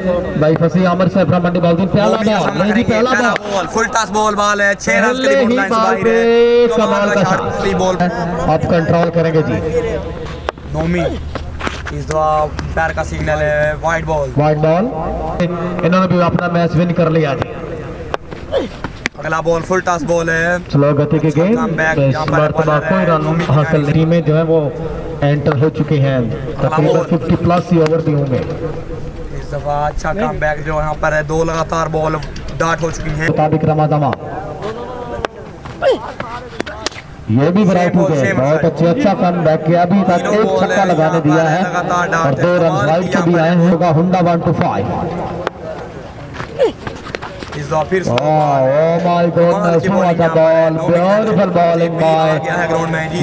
भाई फसी आमिर से फ्रॉम मंडी बाउद्दीन पहला बॉल फुल टॉस बॉल है 6 रन के लिए लाइन से बाहर है। कमाल का शॉट बॉल आप कंट्रोल करेंगे जी। नोमी इस दफा पैर का सिग्नल है वाइड बॉल इन्होंने भी अपना मैच विन कर लिया जी। अगला बॉल फुल टॉस बॉल है स्लो गति के गेंद कोई रन हासिल नहीं में जो है वो एंटर हो चुके हैं। तकरीबन 50+ ही ओवर भी होंगे इस दफा। अच्छा कमबैक जो यहाँ पर है 2 लगातार बॉल डाट हो चुकी हैं मुताबिक रमादमा ये भी ब्राइट हो गए। बहुत अच्छा कमबैक किया। अभी तक एक छक्का लगाने दिया है और 2 रन राइट से भी आए होगा। हुंडा 1-5 इस दफा फिर oh my goodness what a ball beautiful bowling by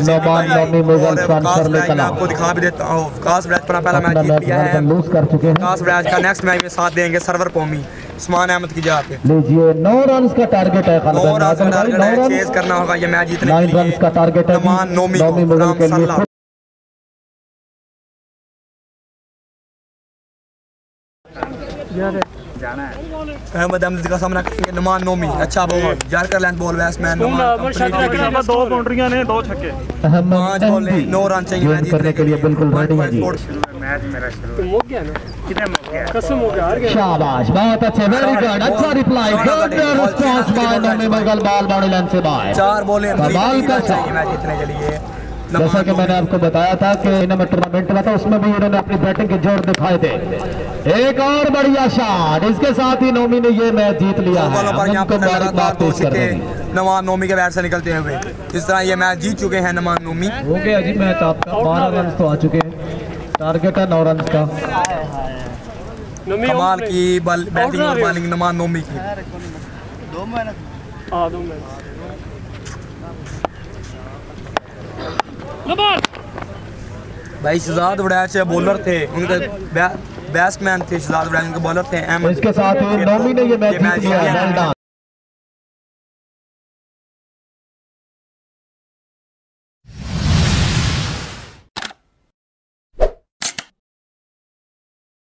Noman Nomi Mughal transfer में कला। आपको दिखा भी देता हूं कास ब्राज पर पहला मैच जीत लिया है। लूज कर चुके हैं। कास ब्राज का नेक्स्ट मैच में साथ देंगे सर्वर कौमी उस्मान अहमद की जगह पे। लीजिए 9 रन का टारगेट है। 9 रन चेज करना होगा ये मैच जीतने के लिए। 9 रन का टारगेट है नोमान नोमी मुगल के लिए। जाना है अहमद अहमद का सामना करेंगे नुमान नोमी। अच्छा बॉल जाकर लेंथ बॉल बैट्समैन 2 बाउंड्रियां ने 2 छक्के 5 बॉल 9 रन चाहिए मैच करने के लिए बिल्कुल रेडी है जी। मैच मेरा शुरू हो गया ना कितने हो गया कसम हो गया हार गया। शाबाश बहुत अच्छे वेरी गुड अच्छा reply good response by Nomi Mughal ball body length से बाय 4 बॉल कमाल का चाहिए मैच जीतने के लिए। जैसा कि मैंने आपको बताया था कि इन्होंने टूर्नामेंट में था उसमें भी इन्होंने अपनी बैटिंग के जोर दिखाए थे। एक और बढ़िया शॉट इसके साथ ही नोमी ने ये मैच जीत लिया है। उनको मुबारकबाद पेश कर रहे हैं नमान नोमी के बैट से निकलते हुए। इस तरह ये मैच जीत चुके हैं नमान नोमी। हो गया जी मैच आपका 12 रन तो आ चुके हैं। टारगेट है 9 रन का। कमाल की बैटिंग और बॉलिंग नमान नोमी की। 2 मैच भाई शहजाद वड़ैच बॉलर थे उनके बैट्समैन थे। शहजाद वड़ैच उनके बॉलर थे। इसके साथ ही नोमी ने ये मैच जीत लिया।